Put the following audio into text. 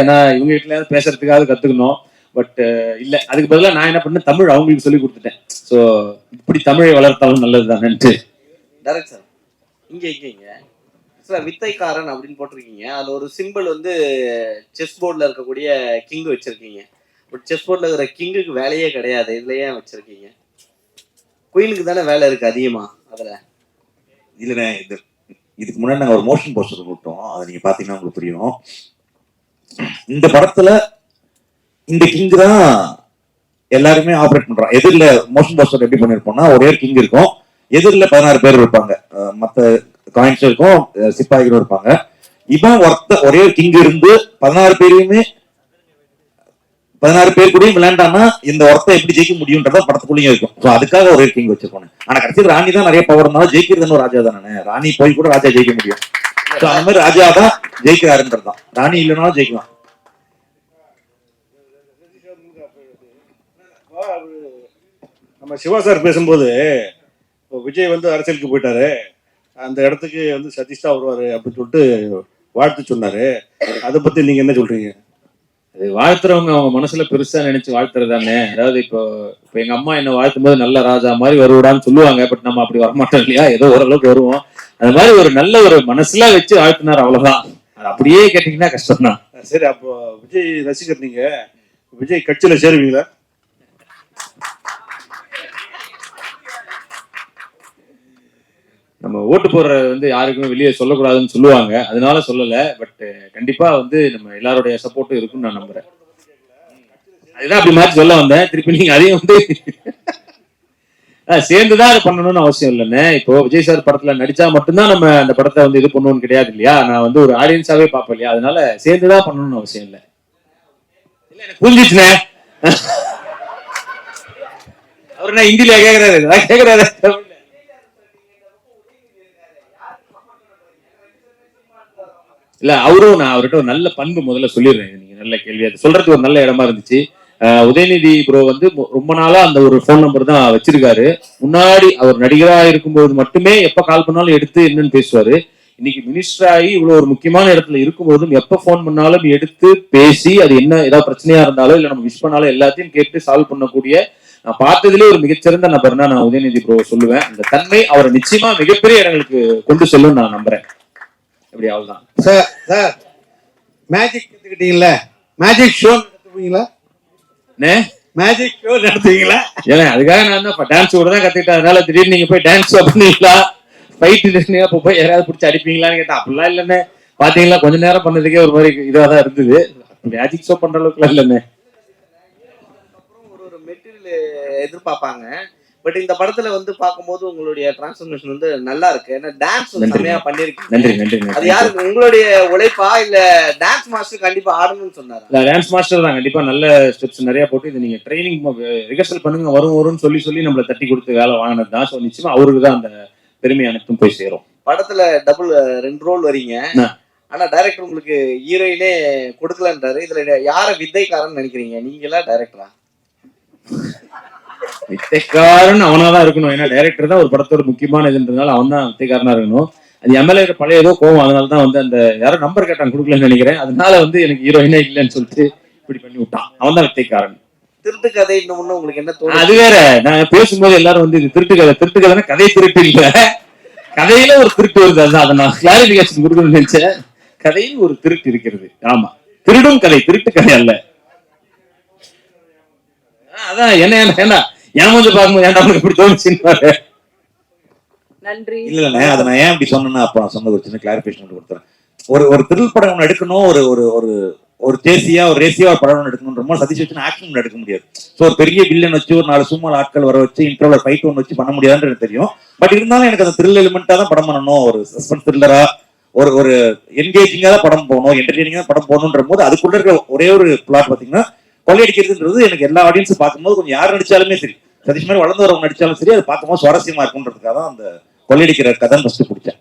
ஏன்னா இவங்க வீட்டுல பேசுறதுக்காக கத்துக்கணும். பட் இல்ல, அதுக்கு பதிலாக நான் என்ன பண்ணேன், தமிழ் அவங்களுக்கு சொல்லி கொடுத்துட்டேன். ஸோ இப்படி தமிழை வளர்த்தாலும் நல்லது தானேன்ட்டு. டேரக்ட் சார், இங்க சார் வித்தைக்காரன் அப்படின்னு போட்டிருக்கீங்க. அதுல ஒரு சிம்பிள் வந்து செஸ் போர்டில் இருக்கக்கூடிய கிங் வச்சிருக்கீங்க. பட் செஸ் போர்டில் இருக்கிற கிங்குக்கு வேலையே கிடையாது. இதுல ஏன் வச்சிருக்கீங்க? குயினுக்கு தானே வேலை இருக்கு அதிகமா அதுல. இல்லைண்ணே, இதுக்கு முன்னாடி நாங்கள் ஒரு மோஷன் போஸ்டர் போட்டோம். அதை நீங்க பாத்தீங்கன்னா உங்களுக்கு புரியும். இந்த படத்துல இந்த கிங் தான் எல்லாருமே ஆப்ரேட் பண்றோம். எதிரில மோஷன் போஸ்டர் எப்படி பண்ணிருப்போம்னா, ஒரே கிங் இருக்கும், எதிரில 16 பேர் இருப்பாங்க, மற்ற காயின்ஸ் இருக்கும், சிப்பாய்களும் இருப்பாங்க. இவன் ஒரே கிங் இருந்து 16 பேரையுமே 16 பேர் கூடயும் விளையாண்டானா இந்த ஒருத்த எப்படி ஜெயிக்க முடியும்ன்றத படத்துக்குள்ளேயும் இருக்கும். ஸோ அதுக்காக ஒரே கிங் வச்சிருக்கோம். ஆனா கடைசியில் ராணி தான் நிறைய பவர் இருந்தாலும் ஜெயிக்கிறதுன்னு ராஜா தானே. ராணி போய் கூட ராஜா ஜெயிக்க முடியும். ஸோ அந்த மாதிரி ராஜா தான் ஜெயிக்கிறாருன்றதுதான். ராணி இல்லைனாலும் ஜெயிக்கலாம். நம்ம சிவா சார் பேசும்போது விஜய் வந்து அரசியலுக்கு போயிட்டாரு, அந்த இடத்துக்கு வந்து சதீஷ் தான் வருவாரு அப்படின்னு சொல்லிட்டு வாழ்த்து சொன்னாரு. அதை பத்தி நீங்க என்ன சொல்றீங்க? அது வாழ்த்துறவங்க அவங்க மனசுல பெருசா நினைச்சு வாழ்த்துறது தானே. அதாவது இப்போ எங்க அம்மா என்ன வாழ்த்தும் போது நல்ல ராஜா மாதிரி வருவான்னு சொல்லுவாங்க. பட் நம்ம அப்படி வரமாட்டோம் இல்லையா, ஏதோ ஓரளவுக்கு வருவோம். அது மாதிரி ஒரு நல்ல ஒரு மனசுல வச்சு வாழ்த்தினார், அவ்வளவுதான். அது அப்படியே கேட்டீங்கன்னா கஷ்டம் தான். சரி, அப்போ விஜய் ரசிகர் நீங்க, விஜய் கட்சியில சேருவீங்களா? நம்ம ஓட்டு போடுறது வந்து யாருக்குமே வெளியே சொல்லக்கூடாதுன்னு சொல்லுவாங்க, அதனால சொல்லல. பட் கண்டிப்பா வந்து நம்ம எல்லாருடைய சப்போர்ட்டும் இருக்குன்னு நான் நம்புறேன். அதுதான் அப்படி மாதிரி சொல்ல வந்தேன். திருப்பி நீங்க அதையும் வந்து சேர்ந்துதான் அதை பண்ணணும்னு அவசியம் இல்லைன்னு. இப்போ விஜய் சார் படத்துல நடிச்சா மட்டும்தான் நம்ம அந்த படத்தை வந்து இது பண்ணணும்னு கிடையாது இல்லையா. நான் வந்து ஒரு ஆடியன்ஸாவே பார்ப்பேன் இல்லையா, அதனால சேர்ந்துதான் பண்ணணும்னு அவசியம் இல்லை. இல்ல, எனக்கு புரிஞ்சிச்சுனே. அவர் என்ன ஹிந்தில கேக்குறாரு? இல்ல, அவரும் நான் அவர்கிட்ட ஒரு நல்ல பண்பு முதல்ல சொல்லிடுறேன். நீங்க நல்ல கேள்வி, அது சொல்றதுக்கு ஒரு நல்ல இடமா இருந்துச்சு. உதயநிதி ப்ரோ வந்து ரொம்ப நாளா அந்த ஒரு போன் நம்பர் தான் வச்சிருக்காரு. முன்னாடி அவர் நடிகரா இருக்கும்போது மட்டுமே எப்ப கால் பண்ணாலும் எடுத்து என்னன்னு பேசுவாரு. இன்னைக்கு மினிஸ்டர் ஆகி இவ்வளவு ஒரு முக்கியமான இடத்துல இருக்கும்போதும் எப்ப போன் பண்ணாலும் எடுத்து பேசி, அது என்ன ஏதாவது பிரச்சனையா இருந்தாலும் இல்ல நம்ம விஷ் பண்ணாலும் எல்லாத்தையும் கேட்டு சால்வ் பண்ணக்கூடிய நான் பார்த்ததுலேயே ஒரு மிகச்சிறந்த நபர்னா நான் உதயநிதி ப்ரோ சொல்லுவேன். அந்த தன்மை அவரை நிச்சயமா மிகப்பெரிய இடங்களுக்கு கொண்டு செல்லும் நான் நம்புறேன். அப்படி அவ்வளவுதான். சார் மேஜிக் கத்துக்கிட்டீங்களா? மேஜிக் ஷோ நடத்துவீங்களா? மேஜிக் ஷோ நடத்துவீங்களா? ஏன்னா அதுக்காக நான் தான் டான்ஸ் கூட தான் கத்துக்கிட்டேன். அதனால திடீர்னு நீங்க போய் டான்ஸ் பண்ணீங்களா, ஃபைட் அப்போ போய் யாராவது பிடிச்சி அடிப்பீங்களான்னு கேட்டா அப்படிலாம் இல்லைன்னு. பாத்தீங்களா, கொஞ்ச நேரம் பண்ணதுக்கே ஒரு மாதிரி இதாக தான் இருந்தது. மேஜிக் ஷோ பண்ற அளவுக்குலாம் இல்லைன்னு. ஒரு மெட்டீரியல் எதிர்பார்ப்பாங்க. பட் இந்த படத்துல வந்து பார்க்கும்போது உங்களுடைய டிரான்ஸ்ஃபர்மேஷன் வந்து நல்லா இருக்கு. ஏன்னா டான்ஸ் செமையா பண்ணிருக்கீங்க. நன்றி. அது யாருக்கு, உங்களுடைய உழைப்பா இல்ல டான்ஸ் மாஸ்டர் கண்டிப்பா ஆடணும்னு சொன்னாரு? இல்ல, டான்ஸ் மாஸ்டர் தான் கண்டிப்பா நல்ல ஸ்டெப்ஸ் நிறைய போட்டு இது நீங்க ட்ரைனிங் ரிஹர்சல் பண்ணுங்க வரும்னு சொல்லி நம்மள தட்டி கொடுத்து வேலை வாங்கினது தான். ஸோ நிச்சயமா அவருக்கு தான் அந்த பெருமை அனைத்தும் போய் சேரும். படத்துல டபுள் 2 ரோல் வரீங்க. ஆனா டைரக்டர் உங்களுக்கு ஹீரோயினே கொடுக்கலன்றாரு. இதுல யார வித்தைக்காரன்னு நினைக்கிறீங்க, நீங்களா டைரக்டரா? வித்தைக்காரன் அவனாதான் இருக்கணும். ஏன்னா டைரக்டர் தான் ஒரு படத்தோட முக்கியமான இதுன்றதுனால அவன் தான் வித்தைக்காரனா இருக்கணும். அது எம்எல்ஏ பழைய ஏதோ கோவம், அதனாலதான் வந்து அந்த யாரும் நம்பர் கேட்டாங்க கொடுக்கலன்னு நினைக்கிறேன். அதனால வந்து எனக்கு ஹீரோயினே இல்லைன்னு சொல்லிட்டு இப்படி பண்ணி விட்டான். அவன் தான் வித்தைக்காரன். திருட்டு கதை உங்களுக்கு என்ன தோணும்? அது வேற. நான் பேசும்போது எல்லாரும் வந்து இது திருட்டு கதைன்னா கதை திருட்டு இல்ல, கதையில ஒரு திருட்டு வருது. அதுதான் அதை நான் கிளாரிபிகேஷன் கொடுக்கணும்னு நினைச்சேன். கதையில் ஒரு திருட்டு இருக்கிறது. ஆமா, திருடும் கதை, திருட்டு கதை அல்ல. அதான் என்ன ஏமாந்து பார்க்கும்போது ஏன்டா இப்படி தோணுச்சுன்னு. நன்றி. இல்ல, அதை நான் ஏன் இப்படி சொன்னேன்னா, அப்ப நான் சொன்னது ஒரு சின்ன கிளாரிபிகேஷன் கொடுத்துறேன். ஒரு திருள் படம் ஒன்று எடுக்கணும், ஒரு தேசியா ஒரு ரேசியா ஒரு படம் எடுக்கணும். ரொம்ப சதீஷ் வச்சு ஆக்ஷன் எடுக்க முடியாது. ஸோ ஒரு பெரிய வில்லன் வச்சு ஒரு 4 சும்மா ஆட்கள் வர வச்சு இன்ட்ரோல ஃபைட் ஒன்று வச்சு பண்ண முடியாதுன்னு எனக்கு தெரியும். பட் இருந்தாலும் எனக்கு அந்த த்ரில் எலிமெண்டா தான் படம் பண்ணணும். ஒரு சஸ்பென்ஸ் த்ரில்லரா, ஒரு என்கேஜிங்கா தான் படம் போகணும், என்டர்டெய்னிங்கா படம் போகணுன்ற போது அதுக்குள்ள இருக்கிற ஒரே ஒரு பிளாட் பாத்தீங்கன்னா கொள்ளையடிக்கிறதுன்றது எனக்கு எல்லா ஆடியன்ஸும் பார்க்கும்போது கொஞ்சம் யார் நடிச்சாலுமே சரி, சதீஷ் மாதிரி வளர்ந்து வரவங்க நடிச்சாலும் சரி, அது பார்க்கும்போது சுவாரஸ்யமா இருக்குன்றதுக்காக தான் அந்த கொள்ளையடிக்கிற கதை ஃபர்ஸ்ட் பிடிச்சேன்.